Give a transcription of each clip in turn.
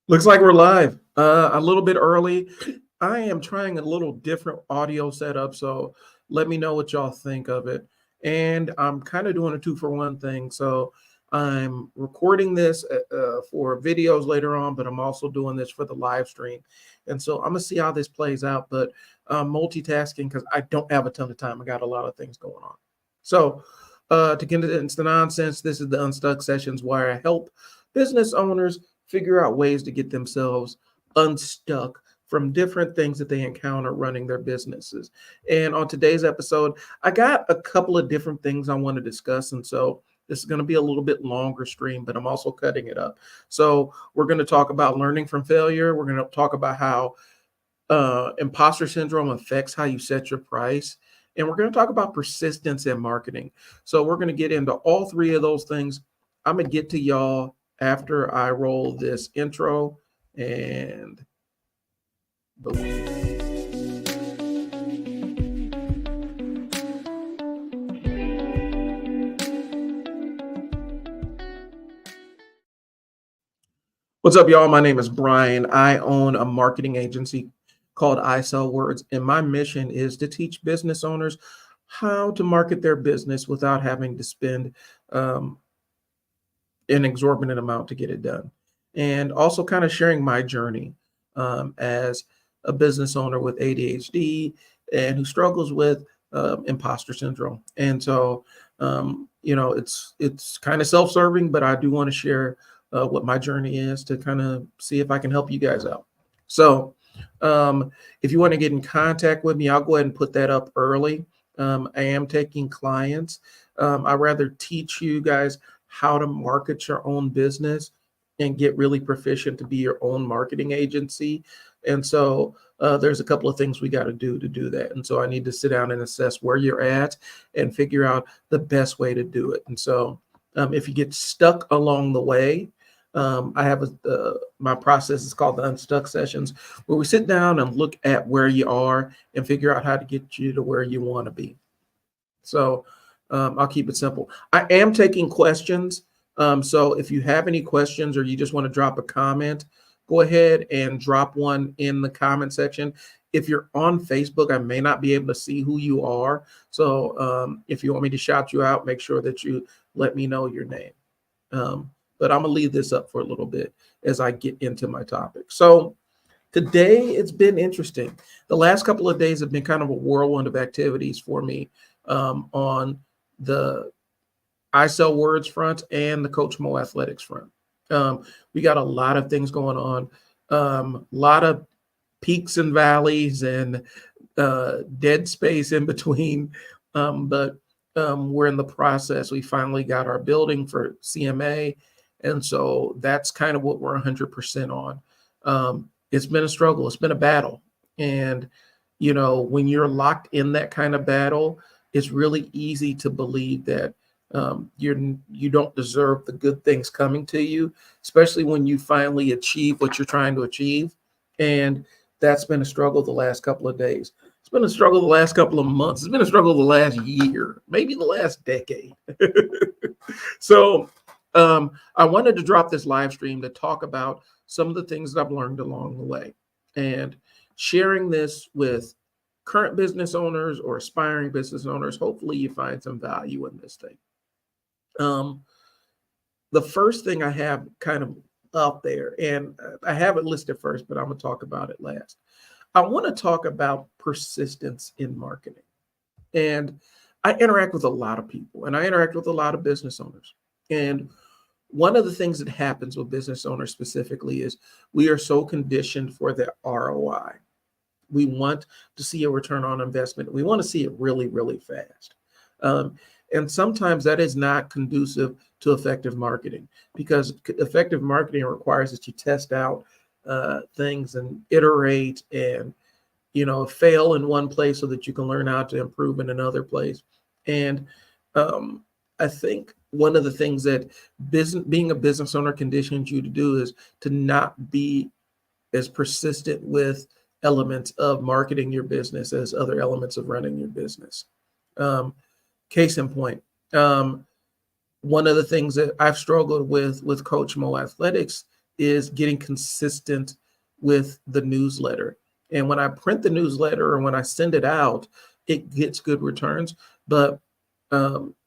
Looks like we're live. A little bit early. I am trying a little different audio setup, so let me know what y'all think of it. And I'm kind of doing a two for one thing. So I'm recording this for videos later on, but I'm also doing this for the live stream. And so I'm gonna see how this plays out. But multitasking because I don't have a ton of time. I got a lot of things going on. So to get into the nonsense, this is the Unstuck Sessions where I help business owners figure out ways to get themselves unstuck from different things that they encounter running their businesses. And on today's episode, I got a couple of different things I want to discuss. And so this is going to be a little bit longer stream, but I'm also cutting it up. So we're going to talk about learning from failure. We're going to talk about how imposter syndrome affects how you set your price. And we're going to talk about persistence in marketing. So we're going to get into all three of those things. I'm going to get to y'all after I roll this intro and boom. What's up, y'all? My name is Brian. I own a marketing agency called I Sell Words, and my mission is to teach business owners how to market their business without having to spend um, an exorbitant amount to get it done. And also kind of sharing my journey as a business owner with ADHD and who struggles with imposter syndrome. And so, it's kind of self-serving, but I do want to share what my journey is to kind of see if I can help you guys out. So, if you want to get in contact with me, I'll go ahead and put that up early. I am taking clients. I rather teach you guys how to market your own business and get really proficient to be your own marketing agency. And so there's a couple of things we got to do that. And so I need to sit down and assess where you're at and figure out the best way to do it. And so if you get stuck along the way, I have my process is called the Unstuck Sessions, where we sit down and look at where you are and figure out how to get you to where you want to be. So I'll keep it simple. I am taking questions. So if you have any questions or you just want to drop a comment, go ahead and drop one in the comment section. If you're on Facebook, I may not be able to see who you are. So if you want me to shout you out, make sure that you let me know your name. But I'm going to leave this up for a little bit as I get into my topic. So today it's been interesting. The last couple of days have been kind of a whirlwind of activities for me on the I Sell Words front and the Coach Mo Athletics front. We got a lot of things going on, a lot of peaks and valleys and dead space in between. But we're in the process. We finally got our building for CMA. And so that's kind of what we're 100% on. It's been a struggle. It's been a battle. And, when you're locked in that kind of battle, it's really easy to believe that you don't deserve the good things coming to you, especially when you finally achieve what you're trying to achieve. And that's been a struggle the last couple of days. It's been a struggle the last couple of months. It's been a struggle the last year, maybe the last decade. So I wanted to drop this live stream to talk about some of the things that I've learned along the way and sharing this with current business owners or aspiring business owners. Hopefully you find some value in this thing. The first thing I have kind of up there, and I have it listed first, but I'm going to talk about it last. I want to talk about persistence in marketing. And I interact with a lot of people and I interact with a lot of business owners. And one of the things that happens with business owners specifically is we are so conditioned for the ROI. We want to see a return on investment. We want to see it really, really fast. And sometimes that is not conducive to effective marketing because effective marketing requires that you test out things and iterate and, fail in one place so that you can learn how to improve in another place. And I think one of the things that being a business owner conditions you to do is to not be as persistent with elements of marketing your business as other elements of running your business. Case in point, one of the things that I've struggled with Coach Mo Athletics is getting consistent with the newsletter. And when I print the newsletter or when I send it out, it gets good returns, but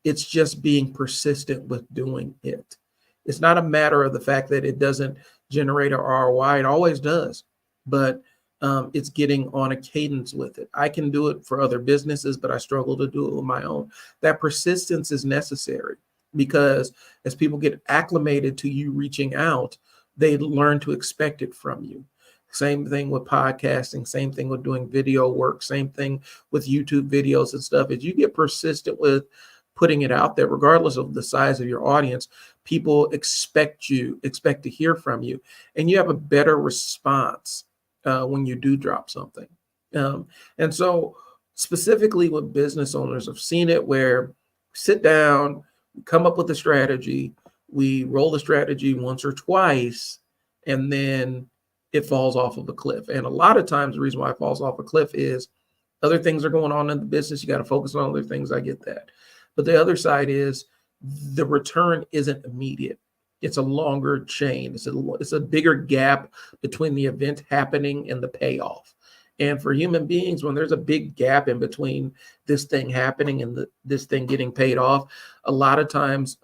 it's just being persistent with doing it. It's not a matter of the fact that it doesn't generate a ROI. It always does, but it's getting on a cadence with it. I can do it for other businesses, but I struggle to do it with my own. That persistence is necessary because as people get acclimated to you reaching out, they learn to expect it from you. Same thing with podcasting, same thing with doing video work, same thing with YouTube videos and stuff. As you get persistent with putting it out there, regardless of the size of your audience, people expect to hear from you, and you have a better response when you do drop something. And so specifically with business owners, I've seen it where sit down, come up with a strategy, we roll the strategy once or twice, and then it falls off of a cliff. And a lot of times the reason why it falls off a cliff is other things are going on in the business. You got to focus on other things. I get that. But the other side is the return isn't immediate. It's a longer chain. It's a bigger gap between the event happening and the payoff. And for human beings, when there's a big gap in between this thing happening and this thing getting paid off, a lot of times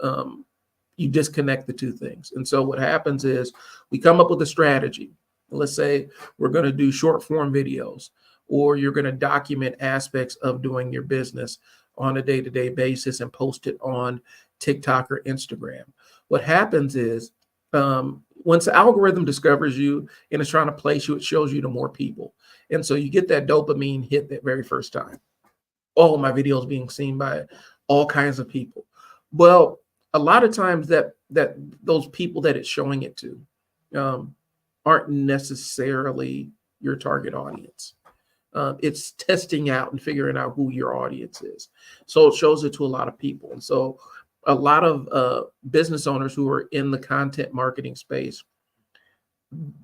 you disconnect the two things. And so what happens is we come up with a strategy. Let's say we're going to do short form videos, or you're going to document aspects of doing your business on a day-to-day basis and post it on TikTok or Instagram. What happens is once the algorithm discovers you and is trying to place you, it shows you to more people. And so you get that dopamine hit that very first time. Oh, my video is being seen by all kinds of people. Well, a lot of times that those people that it's showing it to aren't necessarily your target audience. It's testing out and figuring out who your audience is. So it shows it to a lot of people. And so a lot of business owners who are in the content marketing space,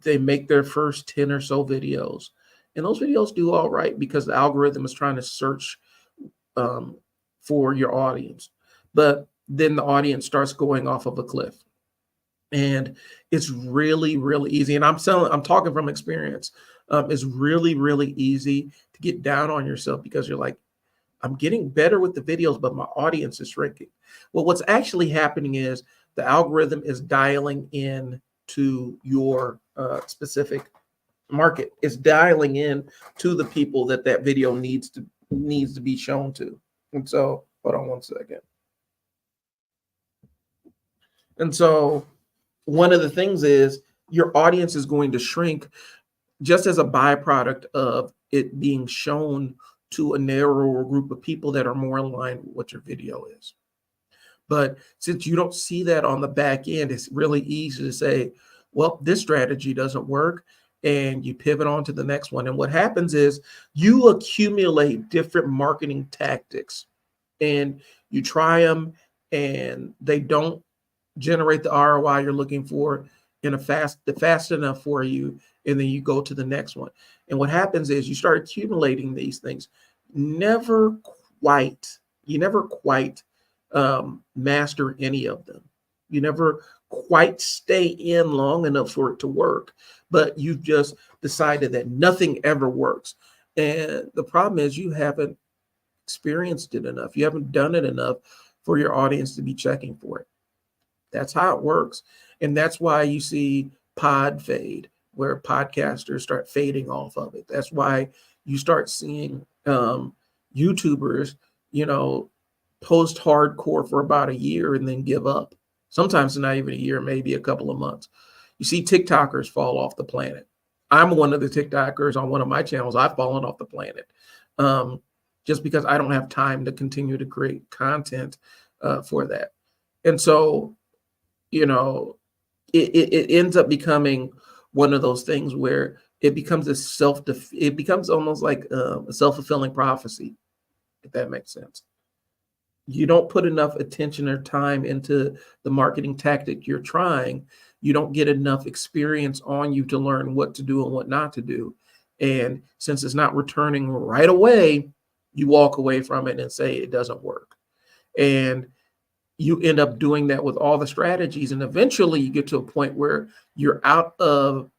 they make their first 10 or so videos. And those videos do all right because the algorithm is trying to search for your audience. But then the audience starts going off of a cliff. And it's really, really easy. And I'm talking from experience. It's really, really easy to get down on yourself because you're like, I'm getting better with the videos, but my audience is shrinking. Well, what's actually happening is the algorithm is dialing in to your specific market. It's dialing in to the people that video needs to be shown to. And so, hold on one second. And so one of the things is your audience is going to shrink just as a byproduct of it being shown to a narrower group of people that are more in line with what your video is. But since you don't see that on the back end, it's really easy to say, well, this strategy doesn't work, and you pivot on to the next one. And what happens is you accumulate different marketing tactics and you try them and they don't generate the ROI you're looking for in fast enough for you, and then you go to the next one. And what happens is you start accumulating these things. You never quite master any of them. You never quite stay in long enough for it to work, but you've just decided that nothing ever works. And the problem is you haven't experienced it enough. You haven't done it enough for your audience to be checking for it. That's how it works. And that's why you see pod fade, where podcasters start fading off of it. That's why you start seeing YouTubers, post hardcore for about a year and then give up. Sometimes not even a year, maybe a couple of months. You see TikTokers fall off the planet. I'm one of the TikTokers on one of my channels. I've fallen off the planet just because I don't have time to continue to create content for that. And so, it ends up becoming one of those things where it becomes it becomes almost like a self-fulfilling prophecy, if that makes sense. You don't put enough attention or time into the marketing tactic you're trying. You don't get enough experience on you to learn what to do and what not to do. And since it's not returning right away, you walk away from it and say it doesn't work. And you end up doing that with all the strategies. And eventually you get to a point where you're out of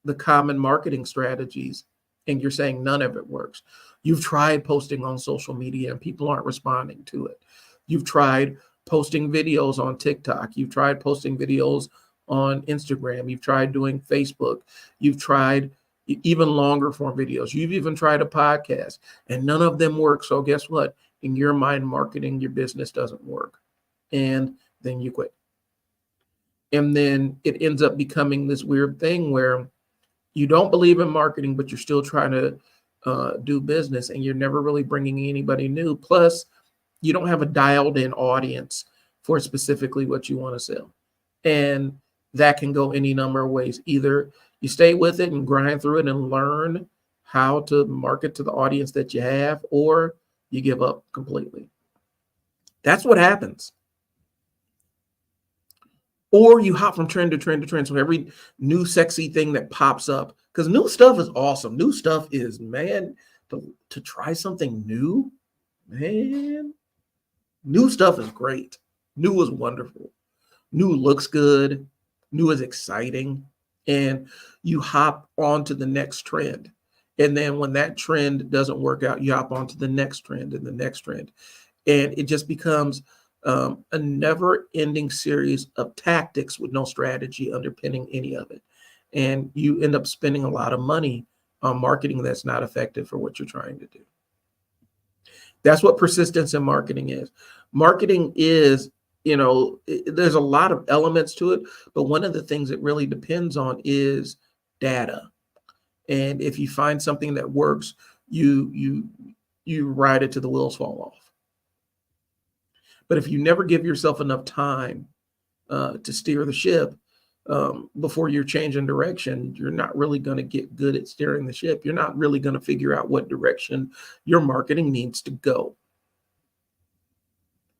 the common marketing strategies and you're saying none of it works. You've tried posting on social media and people aren't responding to it. You've tried posting videos on TikTok. You've tried posting videos on Instagram. You've tried doing Facebook. You've tried even longer form videos. You've even tried a podcast and none of them work. So guess what? In your mind, marketing your business doesn't work. And then you quit. And then it ends up becoming this weird thing where you don't believe in marketing, but you're still trying to do business and you're never really bringing anybody new. Plus, you don't have a dialed in audience for specifically what you want to sell. And that can go any number of ways. Either you stay with it and grind through it and learn how to market to the audience that you have, or you give up completely. That's what happens. Or you hop from trend to trend to trend. So every new sexy thing that pops up, because new stuff is awesome. New stuff is, man, to try something new, man, new stuff is great. New is wonderful. New looks good. New is exciting. And you hop on to the next trend. And then when that trend doesn't work out, you hop on to the next trend and the next trend. And it just becomes a never-ending series of tactics with no strategy underpinning any of it. And you end up spending a lot of money on marketing that's not effective for what you're trying to do. That's what persistence in marketing is. Marketing is, there's a lot of elements to it, but one of the things it really depends on is data. And if you find something that works, you ride it till the wheels fall off. But if you never give yourself enough time to steer the ship before you're changing direction, you're not really going to get good at steering the ship. You're not really going to figure out what direction your marketing needs to go.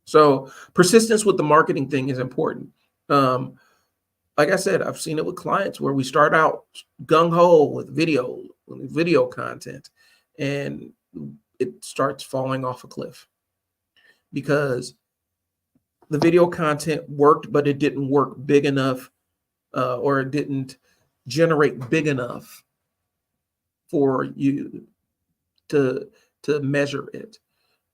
So persistence with the marketing thing is important. Like I said, I've seen it with clients where we start out gung-ho with video content, and it starts falling off a cliff because the video content worked, but it didn't work big enough, or it didn't generate big enough for you to measure it.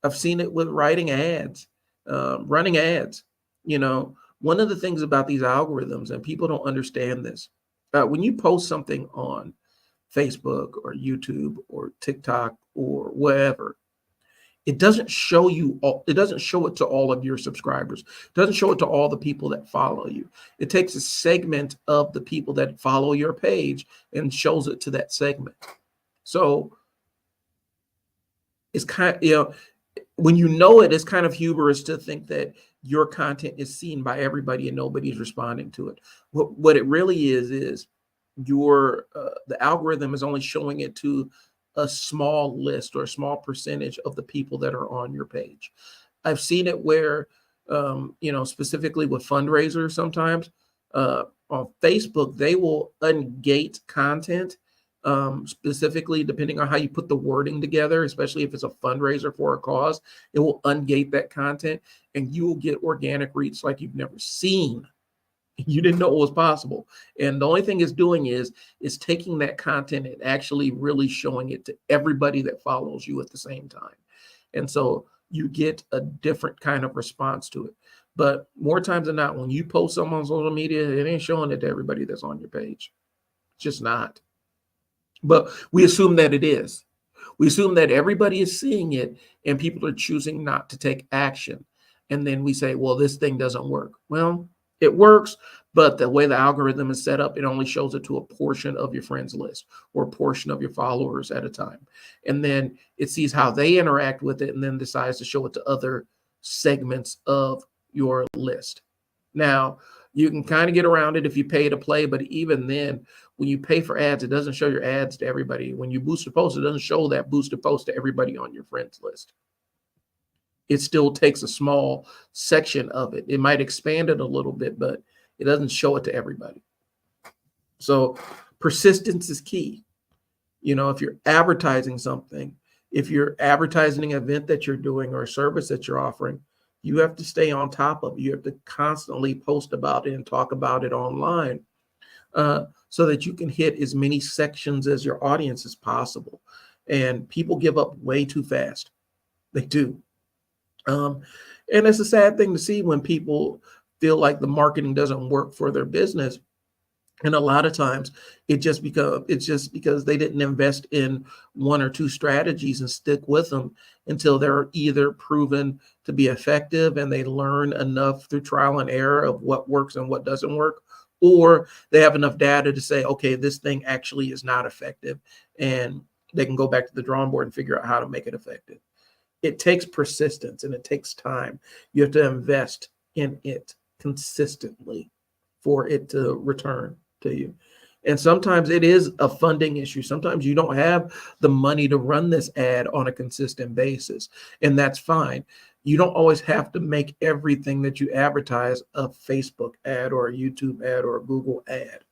I've seen it with writing ads, running ads. One of the things about these algorithms, and people don't understand this, when you post something on Facebook or YouTube or TikTok or wherever, it doesn't show it to all of your subscribers. It doesn't show it to all the people that follow you. It takes a segment of the people that follow your page and shows it to that segment. So it's kind of, when it's kind of hubris to think that your content is seen by everybody and nobody's responding to it. What it really is the algorithm is only showing it to a small list or a small percentage of the people that are on your page. I've seen it where, specifically with fundraisers, sometimes on Facebook, they will ungate content, specifically depending on how you put the wording together, especially if it's a fundraiser for a cause, it will ungate that content and you will get organic reach like you've never seen. You didn't know it was possible. And the only thing it's doing is taking that content and actually really showing it to everybody that follows you at the same time. And so you get a different kind of response to it. But more times than not, when you post something on social media, it ain't showing it to everybody that's on your page. It's just not. But we assume that it is. We assume that everybody is seeing it and people are choosing not to take action. And then we say, well, this thing doesn't work. Well, it works, but the way the algorithm is set up, it only shows it to a portion of your friends list or a portion of your followers at a time. And then it sees how they interact with it and then decides to show it to other segments of your list. Now, you can kind of get around it if you pay to play, but even then, when you pay for ads, it doesn't show your ads to everybody. When you boost a post, it doesn't show that boosted post to everybody on your friends list. It still takes a small section of it. It might expand it a little bit, but it doesn't show it to everybody. So persistence is key. If you're advertising something, if you're advertising an event that you're doing or a service that you're offering, You have to stay on top of it. You have to constantly post about it and talk about it online, so that you can hit as many sections as your audience as possible. And people give up way too fast. They do. Um, and it's a sad thing to see when people feel like the marketing doesn't work for their business. And a lot of times it's just because they didn't invest in one or two strategies and stick with them until they're either proven to be effective and they learn enough through trial and error of what works and what doesn't work, or they have enough data to say, okay, this thing actually is not effective, and they can go back to the drawing board and figure out how to make it effective. It takes persistence and it takes time. You have to invest in it consistently for it to return to you. And sometimes it is a funding issue. Sometimes you don't have the money to run this ad on a consistent basis, and that's fine. You don't always have to make everything that you advertise a Facebook ad or a YouTube ad or a Google ad.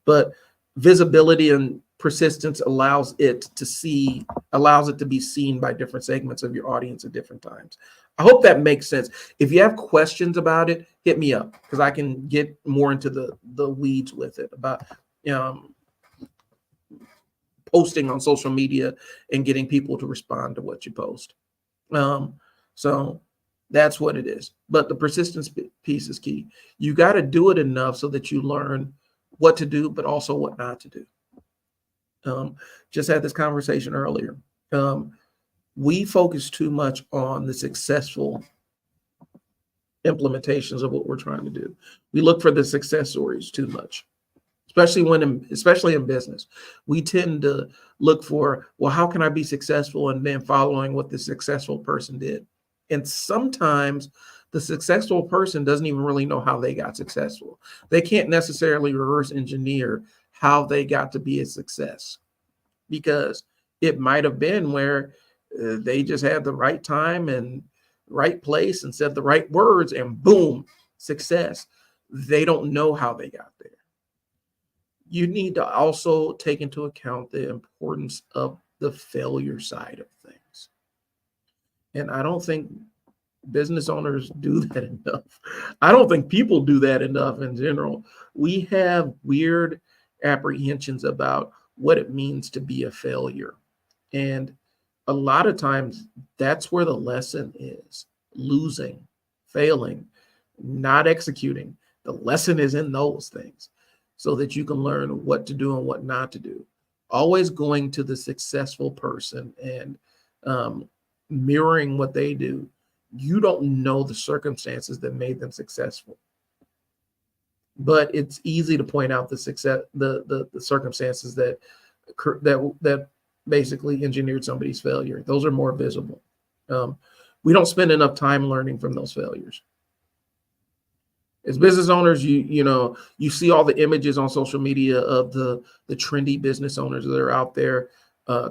But visibility and persistence allows it to be seen by different segments of your audience at different times. I hope that makes sense. If you have questions about it, hit me up, because I can get more into the weeds with it about posting on social media and getting people to respond to what you post. So that's what it is. But the persistence piece is key. You got to do it enough so that you learn what to do, but also what not to do. Just had this conversation earlier. We focus too much on the successful implementations of what we're trying to do. We look for the success stories too much, especially in business. We tend to look for, well, how can I be successful, and then following what the successful person did. And sometimes the successful person doesn't even really know how they got successful. They can't necessarily reverse engineer how they got to be a success, because it might have been where they just had the right time and right place and said the right words, and boom, success. They don't know how they got there. You need to also take into account the importance of the failure side of things. And I don't think business owners do that enough. I don't think people do that enough in general. We have weird apprehensions about what it means to be a failure. And a lot of times that's where the lesson is: losing, failing, not executing. The lesson is in those things, so that you can learn what to do and what not to do. Always going to the successful person and mirroring what they do. You don't know the circumstances that made them successful, but it's easy to point out the circumstances that basically engineered somebody's failure. Those are more visible. We don't spend enough time learning from those failures. As business owners, you see all the images on social media of the trendy business owners that are out there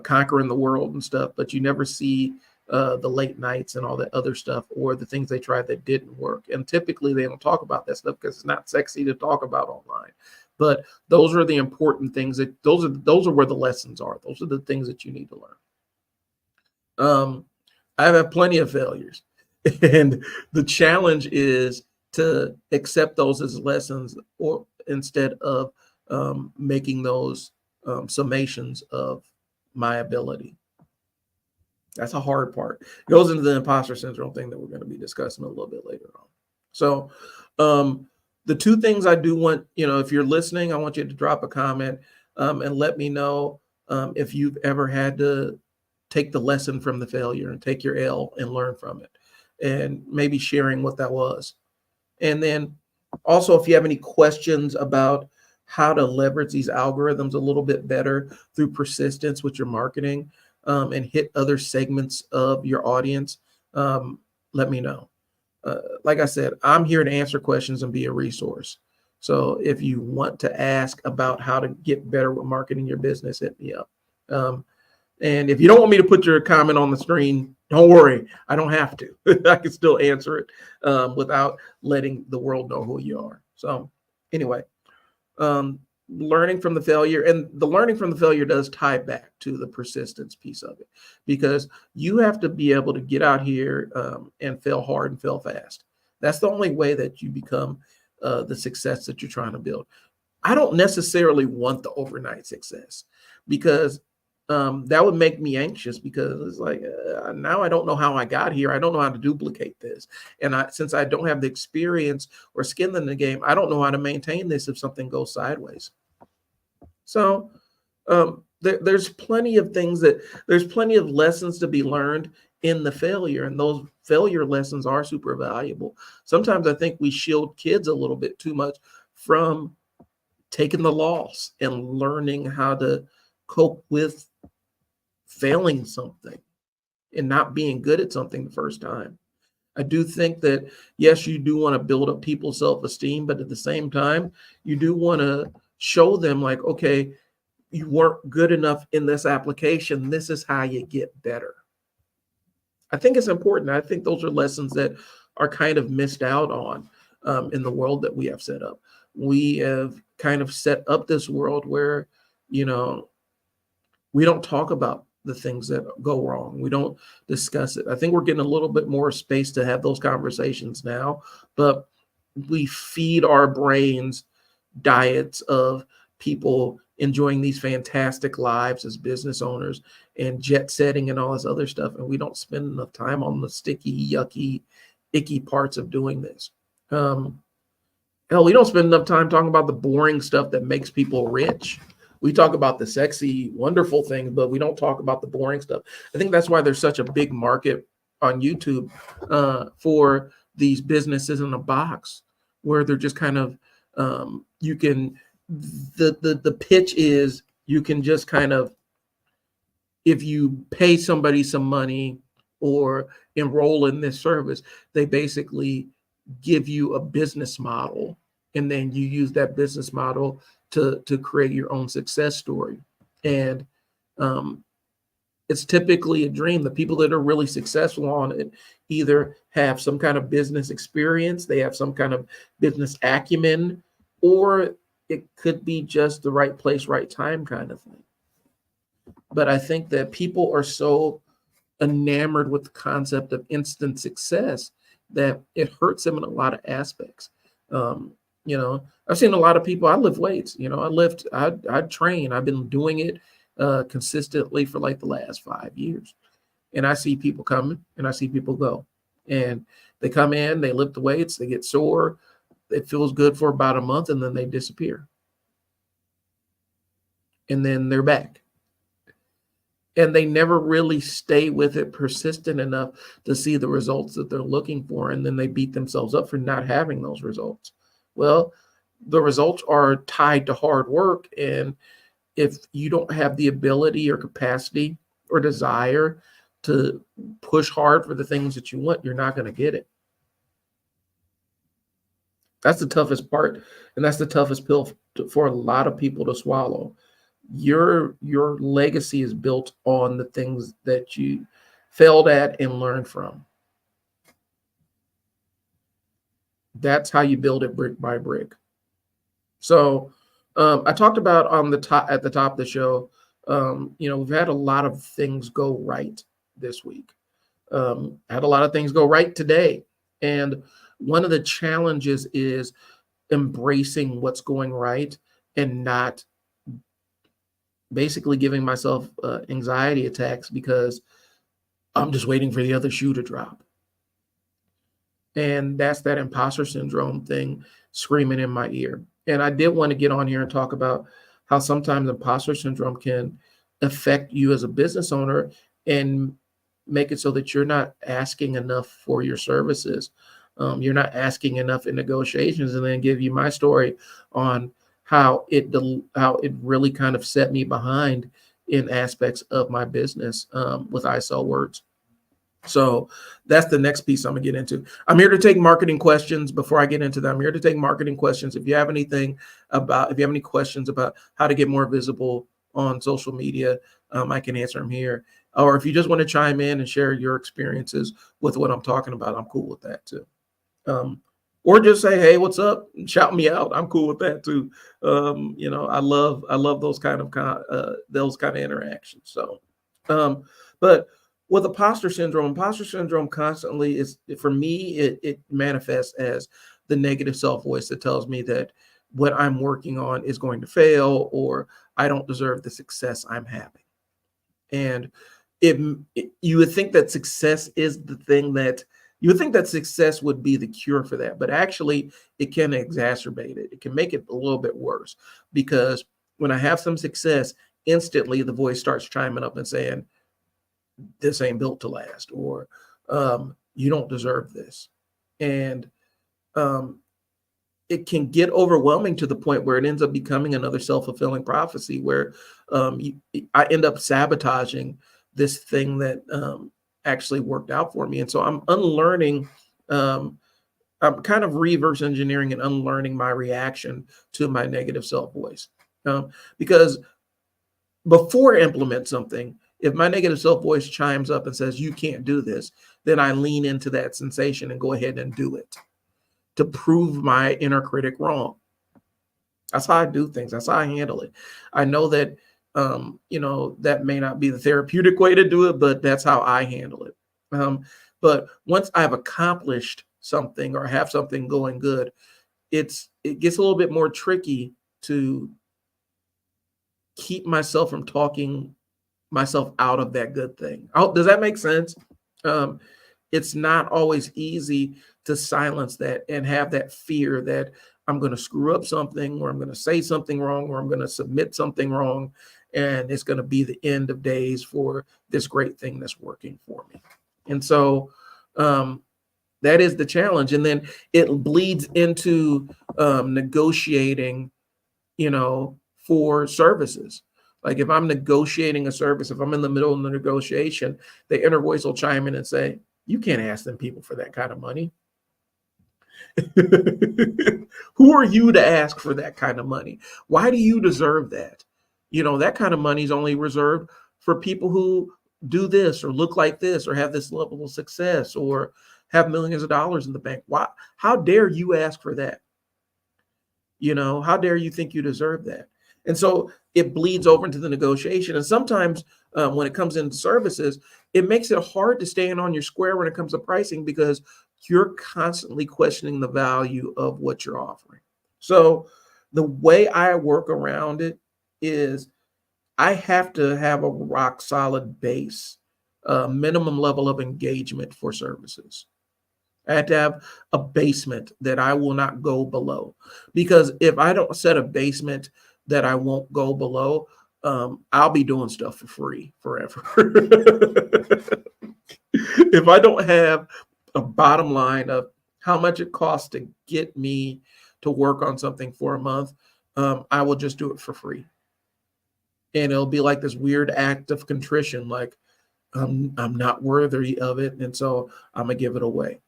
conquering the world and stuff, but you never see the late nights and all that other stuff, or the things they tried that didn't work. And typically they don't talk about that stuff because it's not sexy to talk about online. But those are the important things. Those are where the lessons are. Those are the things that you need to learn. I've had plenty of failures, and the challenge is to accept those as lessons, or instead of making those summations of my ability. That's a hard part. It goes into the imposter syndrome thing that we're going to be discussing a little bit later on. So the two things I do want, if you're listening, I want you to drop a comment and let me know if you've ever had to take the lesson from the failure and take your L and learn from it, and maybe sharing what that was. And then also, if you have any questions about how to leverage these algorithms a little bit better through persistence with your marketing, and hit other segments of your audience, let me know. Like I said, I'm here to answer questions and be a resource. So if you want to ask about how to get better with marketing your business, hit me up. And if you don't want me to put your comment on the screen, don't worry, I don't have to. I can still answer it without letting the world know who you are. So anyway, learning from the failure, and the learning from the failure does tie back to the persistence piece of it, because you have to be able to get out here and fail hard and fail fast. That's the only way that you become the success that you're trying to build. I don't necessarily want the overnight success, because that would make me anxious, because it's like, now I don't know how I got here. I don't know how to duplicate this. And since I don't have the experience or skin in the game, I don't know how to maintain this if something goes sideways. So there's plenty of there's plenty of lessons to be learned in the failure. And those failure lessons are super valuable. Sometimes I think we shield kids a little bit too much from taking the loss and learning how to cope with failing something and not being good at something the first time. I do think that, yes, you do want to build up people's self-esteem, but at the same time, you do want to show them, like, okay, you weren't good enough in this application. This is how you get better. I think it's important. I think those are lessons that are kind of missed out on in the world that we have set up. We have kind of set up this world where, we don't talk about the things that go wrong. We don't discuss it. I think we're getting a little bit more space to have those conversations now, but we feed our brains diets of people enjoying these fantastic lives as business owners and jet setting and all this other stuff. And we don't spend enough time on the sticky, yucky, icky parts of doing this. Hell, we don't spend enough time talking about the boring stuff that makes people rich. We talk about the sexy, wonderful things, but we don't talk about the boring stuff. I think that's why there's such a big market on YouTube for these businesses in a box, where they're just kind of, you can, the pitch is, you can just kind of, if you pay somebody some money or enroll in this service, they basically give you a business model, and then you use that business model to create your own success story. And it's typically a dream. The people that are really successful on it either have some kind of business experience, they have some kind of business acumen, or it could be just the right place, right time kind of thing. But I think that people are so enamored with the concept of instant success that it hurts them in a lot of aspects. I've seen a lot of people. I lift weights. I train. I've been doing it consistently for like the last 5 years, and I see people coming and I see people go, and they come in, they lift the weights, they get sore, it feels good for about a month, and then they disappear, and then they're back. And they never really stay with it persistent enough to see the results that they're looking for. And then they beat themselves up for not having those results. Well, the results are tied to hard work. And if you don't have the ability or capacity or desire to push hard for the things that you want, you're not going to get it. That's the toughest part. And that's the toughest pill for a lot of people to swallow. Your legacy is built on the things that you failed at and learned from. That's how you build it brick by brick. So I talked about at the top of the show, we've had a lot of things go right this week. Had a lot of things go right today. And one of the challenges is embracing what's going right and not basically giving myself anxiety attacks because I'm just waiting for the other shoe to drop. And that's that imposter syndrome thing screaming in my ear. And I did want to get on here and talk about how sometimes imposter syndrome can affect you as a business owner and make it so that you're not asking enough for your services. You're not asking enough in negotiations. And then give you my story on how it really kind of set me behind in aspects of my business with I Sell Words. So that's the next piece I'm gonna get into. I'm here to take marketing questions. Before I get into that, I'm here to take marketing questions. If you have any questions about how to get more visible on social media, I can answer them here. Or if you just want to chime in and share your experiences with what I'm talking about, I'm cool with that too. or just say, "Hey, what's up?" and shout me out. I'm cool with that too. I love those kind of interactions. So, um, but with imposter syndrome constantly is, for me, it manifests as the negative self voice that tells me that what I'm working on is going to fail, or I don't deserve the success I'm having. And you would think that success is the thing that you would think that success would be the cure for that, but actually it can exacerbate it. It can make it a little bit worse, because when I have some success, instantly the voice starts chiming up and saying, "This ain't built to last," or "You don't deserve this," and um, it can get overwhelming to the point where it ends up becoming another self-fulfilling prophecy, where I end up sabotaging this thing that actually worked out for me. And so I'm unlearning, um, I'm kind of reverse engineering and unlearning my reaction to my negative self voice. Because before I implement something, if my negative self voice chimes up and says, "You can't do this," then I lean into that sensation and go ahead and do it to prove my inner critic wrong. That's how I do things. That's how I handle it. I know that, that may not be the therapeutic way to do it, but that's how I handle it. But once I've accomplished something or have something going good, it gets a little bit more tricky to keep myself from talking myself out of that good thing. Oh, does that make sense? Um, it's not always easy to silence that and have that fear that I'm going to screw up something, or I'm going to say something wrong, or I'm going to submit something wrong, and it's going to be the end of days for this great thing that's working for me. And so that is the challenge. And then it bleeds into negotiating, for services. Like if I'm negotiating a service, if I'm in the middle of the negotiation, the inner voice will chime in and say, "You can't ask them people for that kind of money." Who are you to ask for that kind of money? Why do you deserve that? That kind of money is only reserved for people who do this or look like this or have this level of success or have millions of dollars in the bank. Why? How dare you ask for that? How dare you think you deserve that? And so it bleeds over into the negotiation. And sometimes when it comes into services, it makes it hard to stand on your square when it comes to pricing, because you're constantly questioning the value of what you're offering. So the way I work around it is I have to have a rock solid base, minimum level of engagement for services. I had to have a basement that I will not go below, because if I don't set a basement that I won't go below, I'll be doing stuff for free forever. If I don't have a bottom line of how much it costs to get me to work on something for a month, I will just do it for free. And it'll be like this weird act of contrition, like I'm not worthy of it, and so I'm gonna give it away.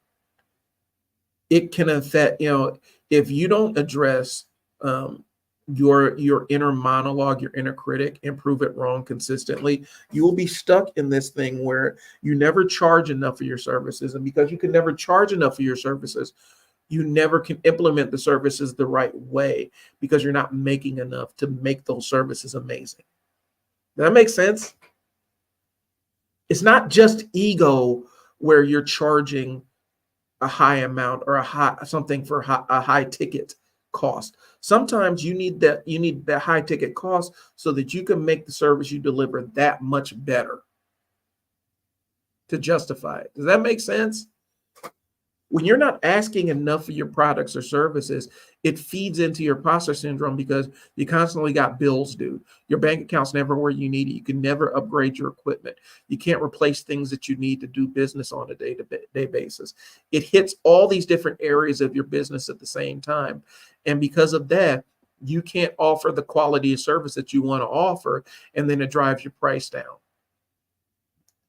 It can affect, if you don't address your inner monologue, your inner critic, and prove it wrong consistently, you will be stuck in this thing where you never charge enough for your services. And because you can never charge enough for your services, you never can implement the services the right way, because you're not making enough to make those services amazing. Does that make sense? It's not just ego where you're charging a high amount or something for a high ticket cost. Sometimes you need that high ticket cost so that you can make the service you deliver that much better to justify it. Does that make sense? When you're not asking enough for your products or services, it feeds into your imposter syndrome, because you constantly got bills due. Your bank account's never where you need it. You can never upgrade your equipment. You can't replace things that you need to do business on a day-to-day basis. It hits all these different areas of your business at the same time. And because of that, you can't offer the quality of service that you want to offer, and then it drives your price down.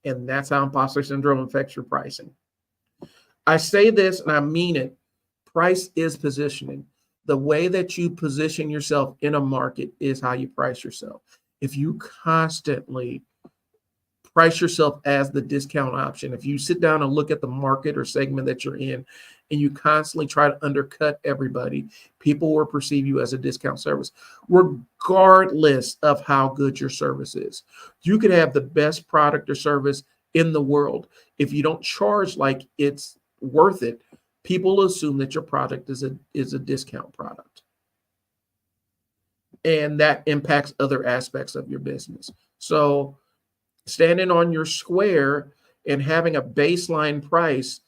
And that's how imposter syndrome affects your pricing. I say this and I mean it. Price is positioning. The way that you position yourself in a market is how you price yourself. If you constantly price yourself as the discount option, if you sit down and look at the market or segment that you're in and you constantly try to undercut everybody, people will perceive you as a discount service, regardless of how good your service is. You could have the best product or service in the world. If you don't charge like it's worth it, people assume that your product is a discount product. And that impacts other aspects of your business. So standing on your square and having a baseline price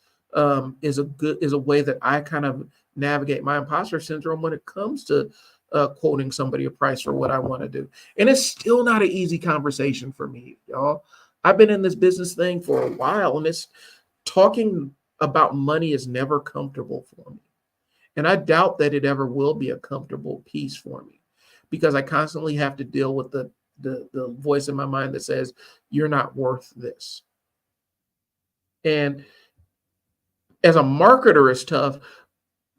is a way that I kind of navigate my imposter syndrome when it comes to quoting somebody a price for what I want to do. And it's still not an easy conversation for me, y'all. I've been in this business thing for a while, and it's talking about money is never comfortable for me. And I doubt that it ever will be a comfortable piece for me, because I constantly have to deal with the voice in my mind that says, you're not worth this. And as a marketer, it's tough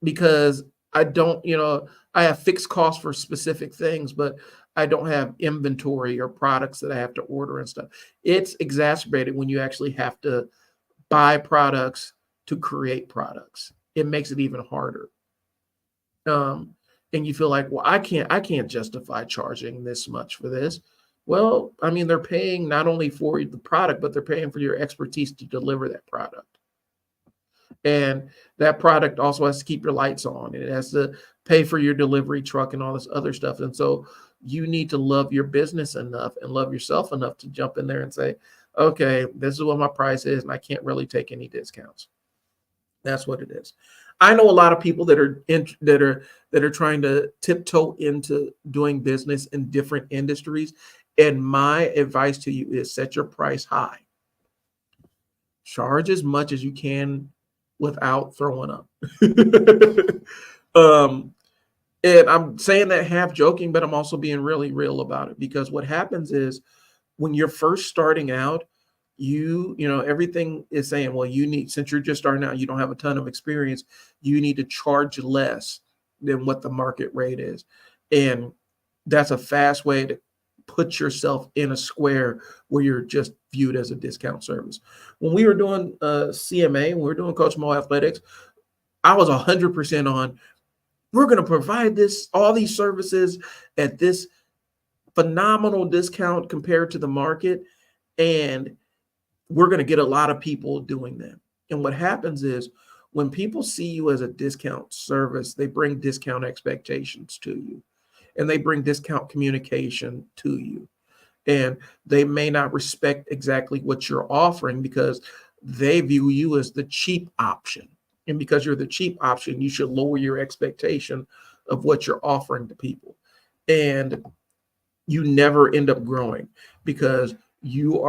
because I don't, I have fixed costs for specific things, but I don't have inventory or products that I have to order and stuff. It's exacerbated when you actually have to buy products to create products. It makes it even harder. And you feel like, well, I can't justify charging this much for this. Well, I mean, they're paying not only for the product, but they're paying for your expertise to deliver that product. And that product also has to keep your lights on. It has to pay for your delivery truck and all this other stuff. And so you need to love your business enough and love yourself enough to jump in there and say, okay, this is what my price is, and I can't really take any discounts. That's what it is. I know a lot of people that are trying to tiptoe into doing business in different industries. And my advice to you is set your price high. Charge as much as you can without throwing up. And I'm saying that half joking, but I'm also being really real about it, because what happens is when you're first starting out, everything is saying, well, since you're just starting out, you don't have a ton of experience, you need to charge less than what the market rate is. And that's a fast way to put yourself in a square where you're just viewed as a discount service. When we were doing CMA, when we were doing Coach Mo Athletics, I was 100% on, we're going to provide all these services at this phenomenal discount compared to the market. And we're going to get a lot of people doing that. And what happens is when people see you as a discount service, they bring discount expectations to you, and they bring discount communication to you. And they may not respect exactly what you're offering because they view you as the cheap option. And because you're the cheap option, you should lower your expectation of what you're offering to people. And you never end up growing because you're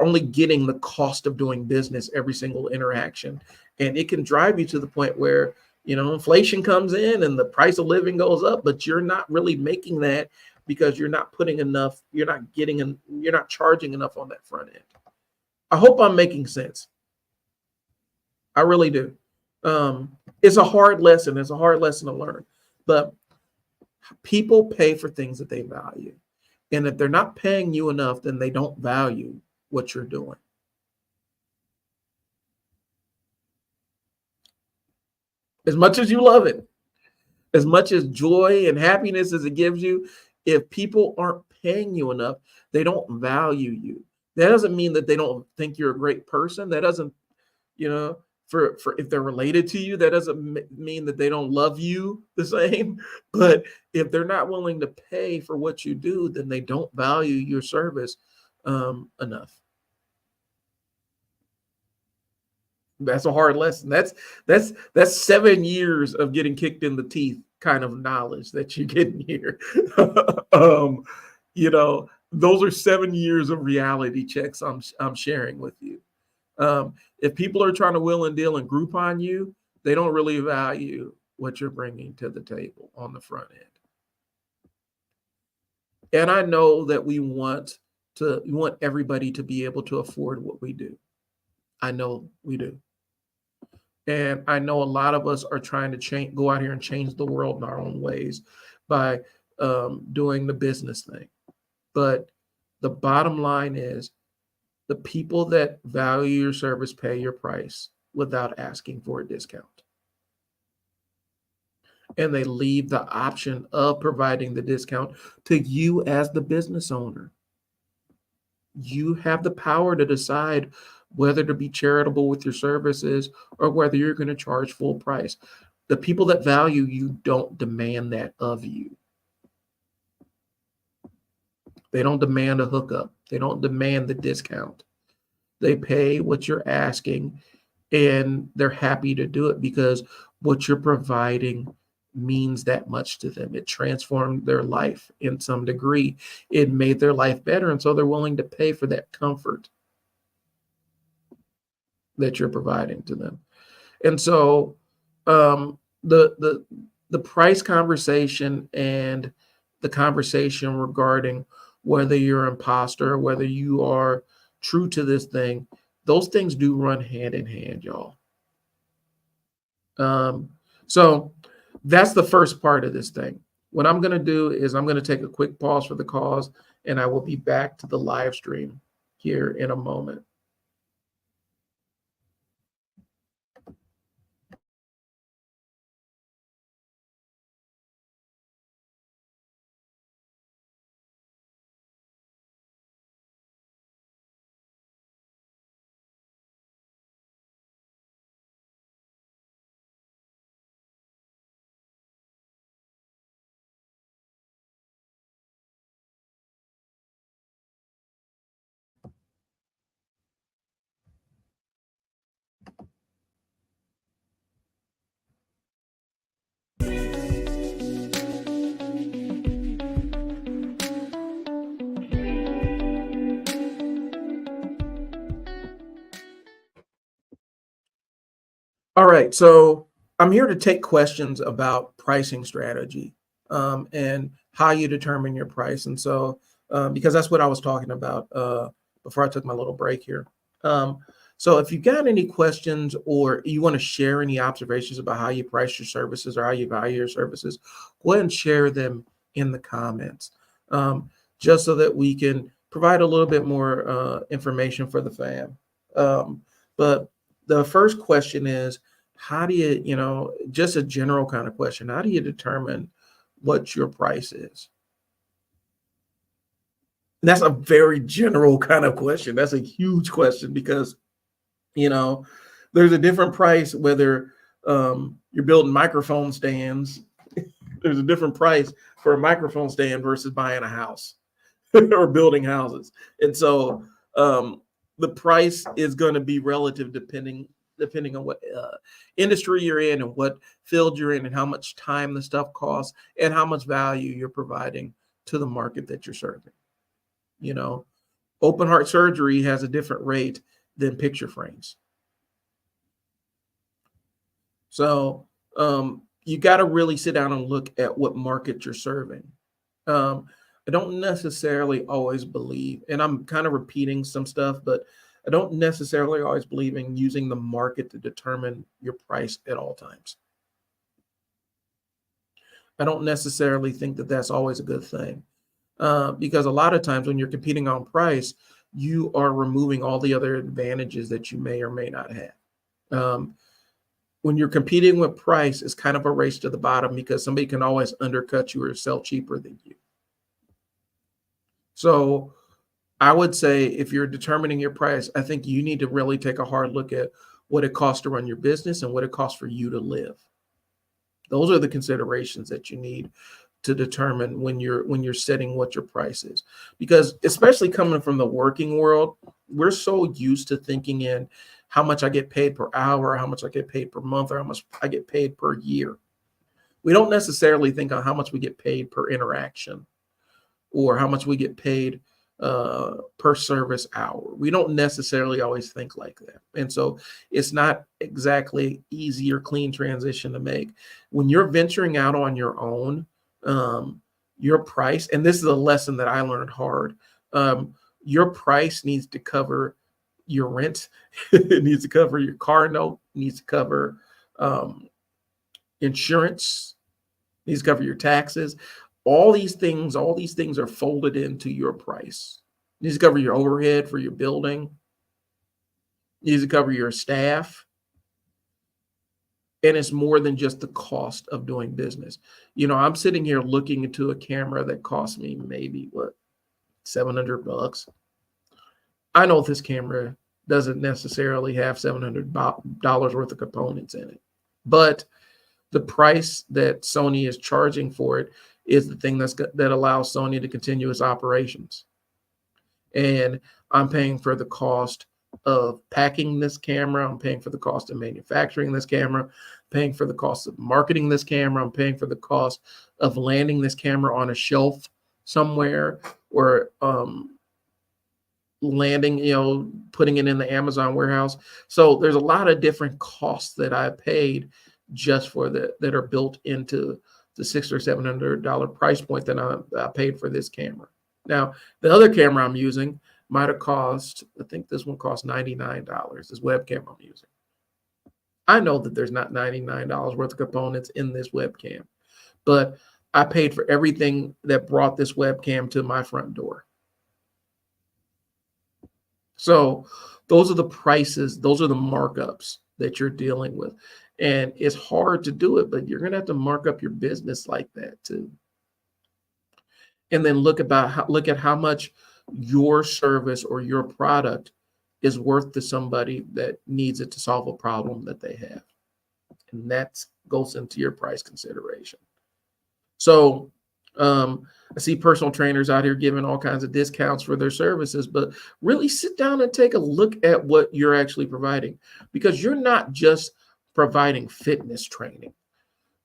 only getting the cost of doing business every single interaction. And it can drive you to the point where, inflation comes in and the price of living goes up, but you're not really making that because you're not putting enough, you're not charging enough on that front end. I hope I'm making sense. I really do. It's a hard lesson. It's a hard lesson to learn, but people pay for things that they value. And if they're not paying you enough, then they don't value what you're doing. As much as you love it, as much as joy and happiness as it gives you, if people aren't paying you enough, they don't value you. That doesn't mean that they don't think you're a great person. That doesn't, for if they're related to you, that doesn't mean that they don't love you the same. But if they're not willing to pay for what you do, then they don't value your service enough. That's a hard lesson. That's 7 years of getting kicked in the teeth kind of knowledge that you're getting here. Those are 7 years of reality checks I'm sharing with you. If people are trying to wheel and deal and Groupon you, they don't really value what you're bringing to the table on the front end. And I know that we want everybody to be able to afford what we do. I know we do. And I know a lot of us are trying to go out here and change the world in our own ways by doing the business thing. But the bottom line is the people that value your service pay your price. without asking for a discount. And they leave the option of providing the discount to you as the business owner. You have the power to decide whether to be charitable with your services or whether you're going to charge full price. The people that value you don't demand that of you. They don't demand a hookup. They don't demand the discount. They pay what you're asking, and they're happy to do it because what you're providing means that much to them. It transformed their life in some degree. It made their life better, and so they're willing to pay for that comfort that you're providing to them. And so the price conversation and the conversation regarding whether you're an imposter, whether you are true to this thing, those things do run hand in hand, y'all. So that's the first part of this thing. What I'm going to do is I'm going to take a quick pause for the cause, and I will be back to the live stream here in a moment. All right, so I'm here to take questions about pricing strategy, and how you determine your price. And so, because that's what I was talking about before I took my little break here. Um, so, if you got any questions or you want to share any observations about how you price your services or how you value your services, go ahead and share them in the comments, um, just so that we can provide a little bit more information for the fam. But the first question is, how do you, just a general kind of question, how do you determine what your price is? And that's a very general kind of question. That's a huge question because, you know, there's a different price whether you're building microphone stands. There's a different price for a microphone stand versus buying a house or building houses. And so the price is going to be relative depending on what industry you're in and what field you're in and how much time the stuff costs and how much value you're providing to the market that you're serving. You know, open heart surgery has a different rate than picture frames. So you got to really sit down and look at what market you're serving. I don't necessarily always believe, and I'm kind of repeating some stuff, but I don't necessarily always believe in using the market to determine your price at all times. I don't necessarily think that that's always a good thing, because a lot of times when you're competing on price, you are removing all the other advantages that you may or may not have. Um, when you're competing with price, it's kind of a race to the bottom because somebody can always undercut you or sell cheaper than you. So I would say if you're determining your price, I think you need to really take a hard look at what it costs to run your business and what it costs for you to live. Those are the considerations that you need to determine when you're setting what your price is. Because especially coming from the working world, we're so used to thinking in how much I get paid per hour, how much I get paid per month, or how much I get paid per year. We don't necessarily think on how much we get paid per interaction or how much we get paid per service hour. We don't necessarily always think like that. And so it's not exactly easy or clean transition to make. When you're venturing out on your own, your price, and this is a lesson that I learned hard, your price needs to cover your rent. It needs to cover your car note, needs to cover insurance, needs to cover your taxes. All these things are folded into your price. It needs to cover your overhead for your building. It needs to cover your staff. And it's more than just the cost of doing business. I'm sitting here looking into a camera that cost me maybe what, $700. I know this camera doesn't necessarily have $700 worth of components in it, but the price that Sony is charging for it is the thing that allows Sony to continue its operations. And I'm paying for the cost of packing this camera. I'm paying for the cost of manufacturing this camera, paying for the cost of marketing this camera. I'm paying for the cost of landing this camera on a shelf somewhere, or landing, putting it in the Amazon warehouse. So there's a lot of different costs that I paid just for that are built into the $600 or $700 price point that I paid for this camera. Now, the other camera I'm using might have cost, I think this one cost $99, this webcam I'm using. I know that there's not $99 worth of components in this webcam, but I paid for everything that brought this webcam to my front door. So those are the prices, those are the markups that you're dealing with. And it's hard to do it, but you're going to have to mark up your business like that too. And then look at how much your service or your product is worth to somebody that needs it to solve a problem that they have. And that goes into your price consideration. So I see personal trainers out here giving all kinds of discounts for their services, but really sit down and take a look at what you're actually providing, because you're not just providing fitness training.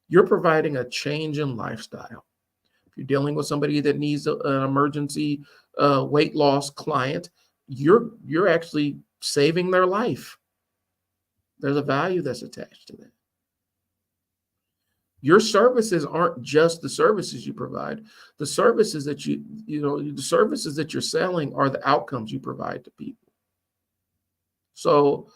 You're providing a change in lifestyle. If you're dealing with somebody that needs an emergency weight loss client, you're actually saving their life. There's a value that's attached to that. Your services aren't just the services you provide. The services that the services that you're selling are the outcomes you provide to people. So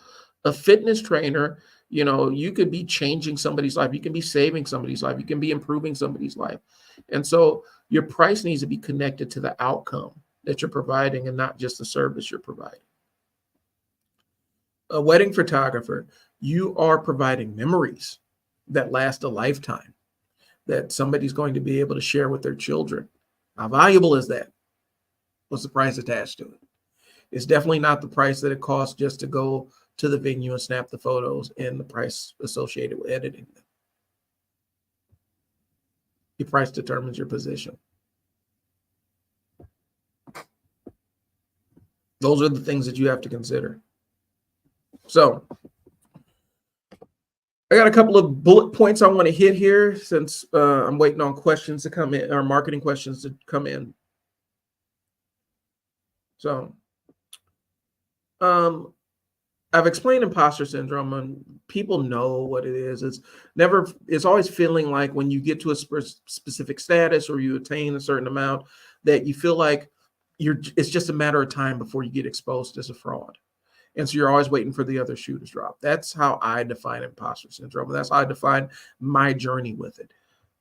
a fitness trainer, you could be changing somebody's life. You can be saving somebody's life. You can be improving somebody's life. And so your price needs to be connected to the outcome that you're providing and not just the service you're providing. A wedding photographer, you are providing memories that last a lifetime, that somebody's going to be able to share with their children. How valuable is that? What's the price attached to it? It's definitely not the price that it costs just to go to the venue and snap the photos and the price associated with editing them. Your price determines your position. Those are the things that you have to consider. So I got a couple of bullet points I want to hit here, since I'm waiting on questions to come in, or marketing questions to come in. So I've explained imposter syndrome, and people know what it is. It's always feeling like when you get to a specific status or you attain a certain amount, that you feel like it's just a matter of time before you get exposed as a fraud. And so you're always waiting for the other shoe to drop. That's how I define imposter syndrome. And that's how I define my journey with it.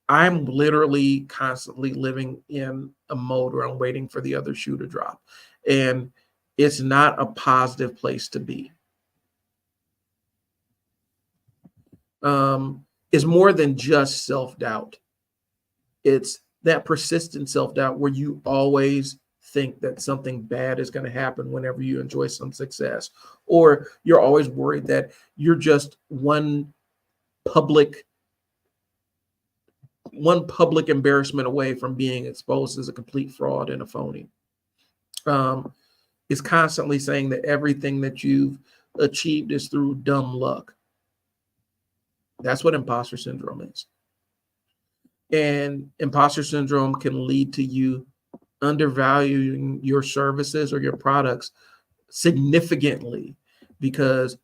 I'm literally constantly living in a mode where I'm waiting for the other shoe to drop. And it's not a positive place to be. It's more than just self-doubt. It's that persistent self-doubt where you always think that something bad is going to happen whenever you enjoy some success, or you're always worried that you're just one public embarrassment away from being exposed as a complete fraud and a phony. Is constantly saying that everything that you've achieved is through dumb luck. That's what imposter syndrome is. And imposter syndrome can lead to you undervaluing your services or your products significantly, because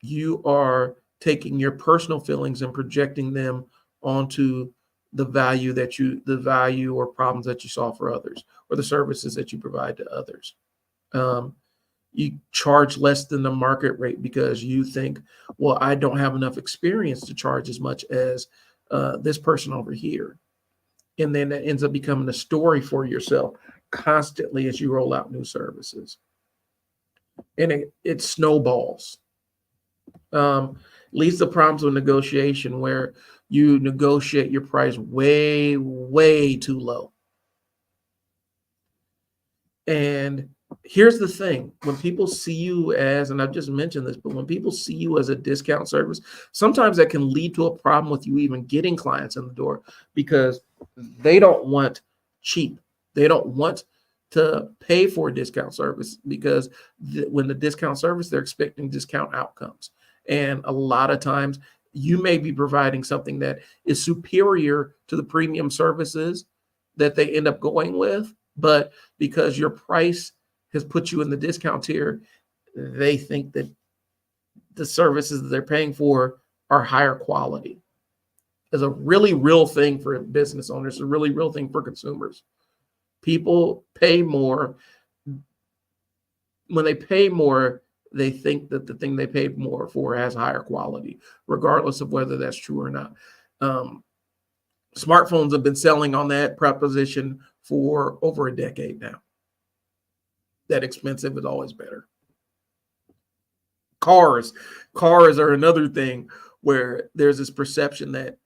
you are taking your personal feelings and projecting them onto the value or problems that you solve for others, or the services that you provide to others. You charge less than the market rate because you think, well, I don't have enough experience to charge as much as this person over here. And then it ends up becoming a story for yourself constantly as you roll out new services. And it snowballs. Leads to problems with negotiation where you negotiate your price way, way too low. And here's the thing, when people see you as, and I've just mentioned this, but when people see you as a discount service, sometimes that can lead to a problem with you even getting clients in the door because they don't want cheap. They don't want to pay for a discount service because when the discount service, they're expecting discount outcomes. And a lot of times you may be providing something that is superior to the premium services that they end up going with, but because your price has put you in the discount tier, they think that the services that they're paying for are higher quality. It's a really real thing for business owners, a really real thing for consumers. People pay more. When they pay more, they think that the thing they paid more for has higher quality, regardless of whether that's true or not. Smartphones have been selling on that proposition for over a decade now. That expensive is always better. Cars are another thing where there's this perception that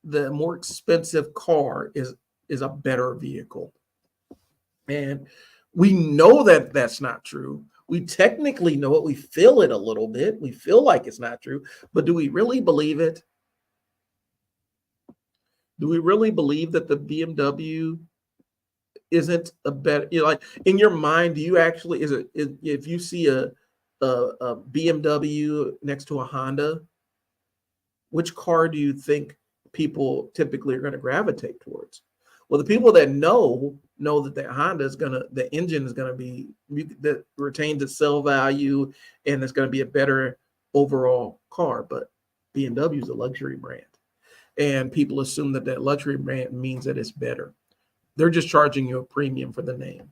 the more expensive car is a better vehicle. And we know that that's not true. We technically know it. We feel it a little bit. We feel like it's not true. But do we really believe it? Do we really believe that the BMW isn't a better, like in your mind, do you actually, if you see a BMW next to a Honda, which car do you think people typically are going to gravitate towards? Well, the people that know that Honda is the engine is going to be, that retains its sell value and it's going to be a better overall car. But BMW is a luxury brand. And people assume that luxury brand means that it's better. They're just charging you a premium for the name.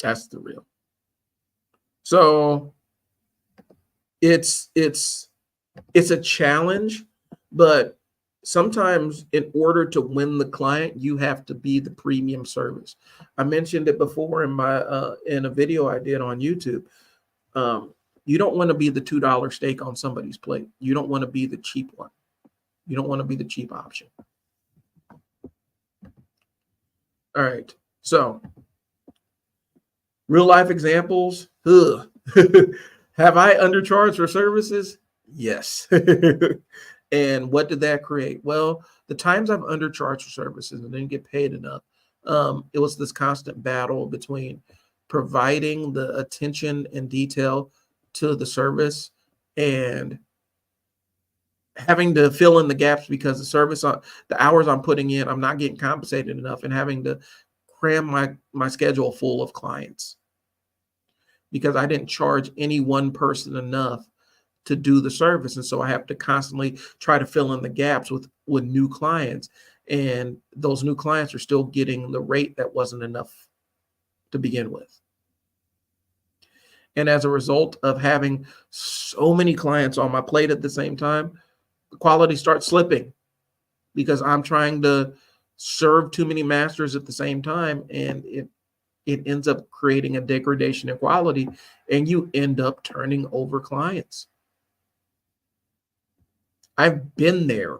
That's the real. So it's a challenge, but sometimes in order to win the client, you have to be the premium service. I mentioned it before in my in a video I did on YouTube. You don't want to be the $2 steak on somebody's plate. You don't want to be the cheap one. You don't want to be the cheap option. All right. So real life examples. Have I undercharged for services? Yes. And what did that create? Well, the times I've undercharged for services and didn't get paid enough, it was this constant battle between providing the attention and detail to the service and having to fill in the gaps because the hours I'm putting in, I'm not getting compensated enough, and having to cram my schedule full of clients because I didn't charge any one person enough to do the service. And so I have to constantly try to fill in the gaps with new clients. And those new clients are still getting the rate that wasn't enough to begin with. And as a result of having so many clients on my plate at the same time, the quality starts slipping because I'm trying to serve too many masters at the same time. And it ends up creating a degradation in quality, and you end up turning over clients. I've been there.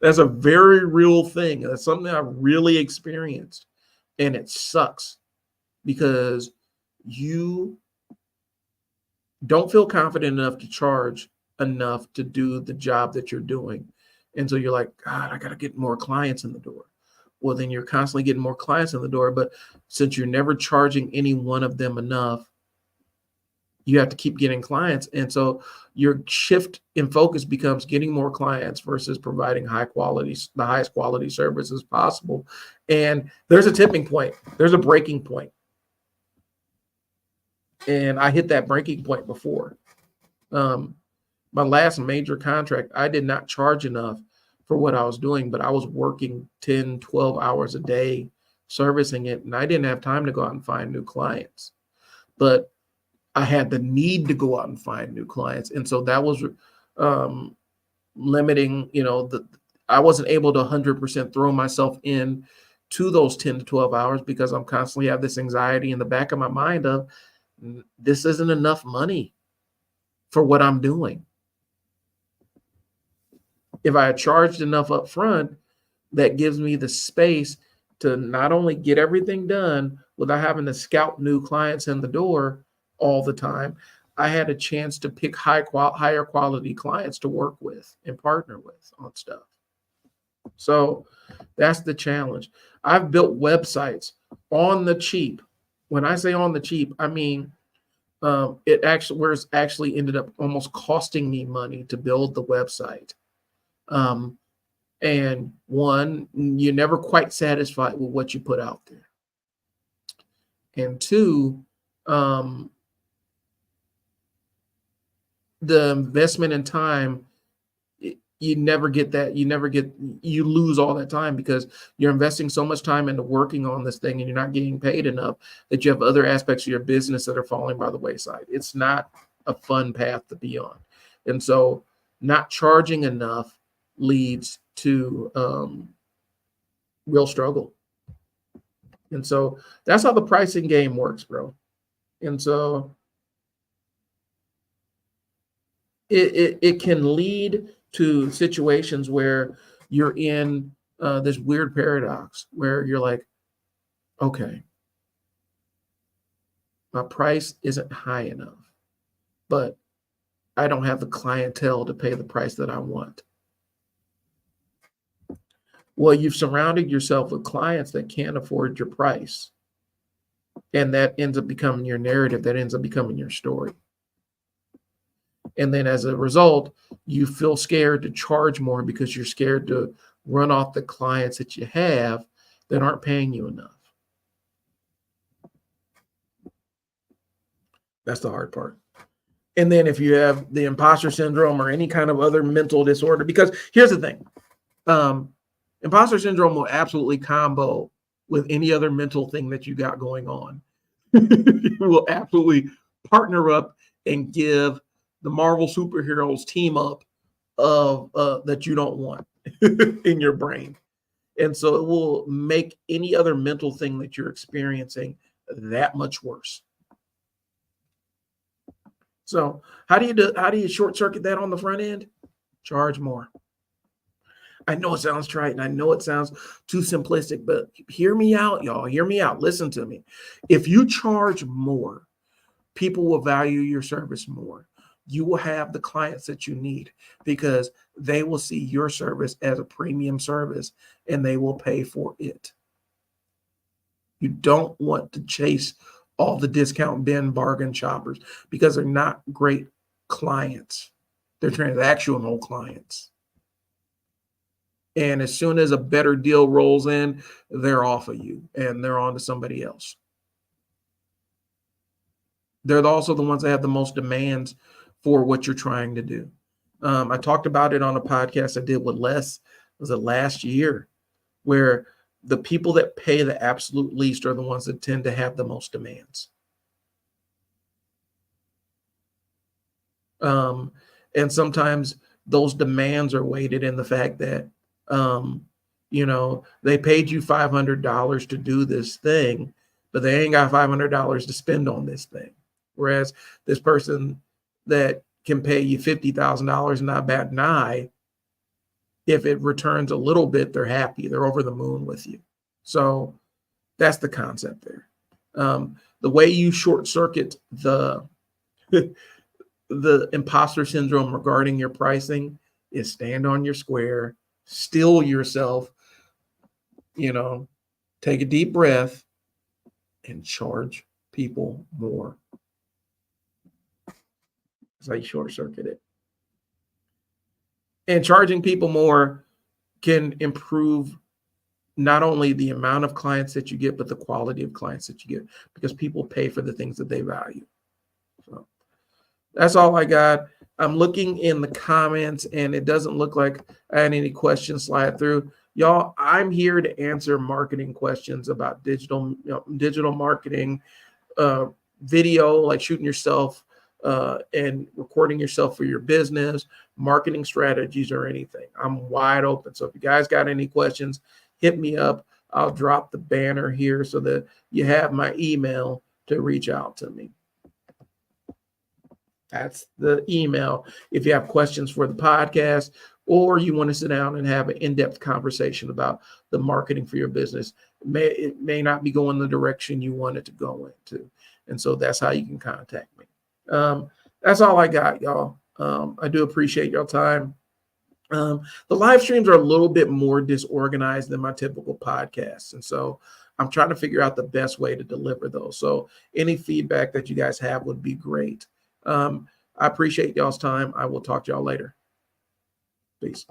That's a very real thing. That's something I've really experienced. And it sucks because you don't feel confident enough to charge enough to do the job that you're doing. And so you're like, God, I got to get more clients in the door. Well, then you're constantly getting more clients in the door. But since you're never charging any one of them enough, you have to keep getting clients. And so your shift in focus becomes getting more clients versus providing the highest quality services possible. And there's a tipping point. There's a breaking point. And I hit that breaking point before. My last major contract, I did not charge enough for what I was doing, but I was working 10, 12 hours a day servicing it. And I didn't have time to go out and find new clients. But I had the need to go out and find new clients. And so that was limiting, I wasn't able to 100% throw myself in to those 10 to 12 hours because I'm constantly have this anxiety in the back of my mind of, this isn't enough money for what I'm doing. If I had charged enough up front, that gives me the space to not only get everything done without having to scout new clients in the door all the time, I had a chance to pick higher quality clients to work with and partner with on stuff. So that's the challenge. I've built websites on the cheap. When I say on the cheap, I mean it actually ended up almost costing me money to build the website. And one, you're never quite satisfied with what you put out there. And two, the investment in time, you lose all that time because you're investing so much time into working on this thing and you're not getting paid enough that you have other aspects of your business that are falling by the wayside. It's not a fun path to be on. And so not charging enough leads to real struggle. And so that's how the pricing game works, bro. And so it can lead to situations where you're in this weird paradox where you're like, okay, my price isn't high enough, but I don't have the clientele to pay the price that I want. Well, you've surrounded yourself with clients that can't afford your price. And that ends up becoming your narrative, that ends up becoming your story. And then as a result, you feel scared to charge more because you're scared to run off the clients that you have that aren't paying you enough. That's the hard part. And then if you have the imposter syndrome or any kind of other mental disorder, because here's the thing, imposter syndrome will absolutely combo with any other mental thing that you got going on. It will absolutely partner up and give the Marvel superheroes team up of that you don't want in your brain. And so it will make any other mental thing that you're experiencing that much worse. So how do you short circuit that on the front end? Charge more. I know it sounds trite and I know it sounds too simplistic, but hear me out, y'all. Hear me out. Listen to me. If you charge more, people will value your service more. You will have the clients that you need because they will see your service as a premium service and they will pay for it. You don't want to chase all the discount bin bargain shoppers because they're not great clients. They're transactional clients. And as soon as a better deal rolls in, they're off of you and they're on to somebody else. They're also the ones that have the most demands for what you're trying to do. I talked about it on a podcast I did with Les, was it last year, where the people that pay the absolute least are the ones that tend to have the most demands. And sometimes those demands are weighted in the fact that, they paid you $500 to do this thing, but they ain't got $500 to spend on this thing. Whereas this person that can pay you $50,000 and not bat an eye, if it returns a little bit, they're happy. They're over the moon with you. So that's the concept there. The way you short circuit the imposter syndrome regarding your pricing is stand on your square, still yourself, take a deep breath and charge people more. That's how you short circuit it. And charging people more can improve not only the amount of clients that you get, but the quality of clients that you get because people pay for the things that they value. So that's all I got. I'm looking in the comments and it doesn't look like I had any questions slide through. Y'all, I'm here to answer marketing questions about digital marketing, video, like shooting yourself and recording yourself for your business, marketing strategies or anything. I'm wide open. So if you guys got any questions, hit me up. I'll drop the banner here so that you have my email to reach out to me. That's the email. If you have questions for the podcast, or you want to sit down and have an in-depth conversation about the marketing for your business, it may not be going the direction you want it to go into. And so that's how you can contact me. That's all I got, y'all. I do appreciate your time. The live streams are a little bit more disorganized than my typical podcasts. And so I'm trying to figure out the best way to deliver those. So any feedback that you guys have would be great. I appreciate y'all's time. I will talk to y'all later. Peace.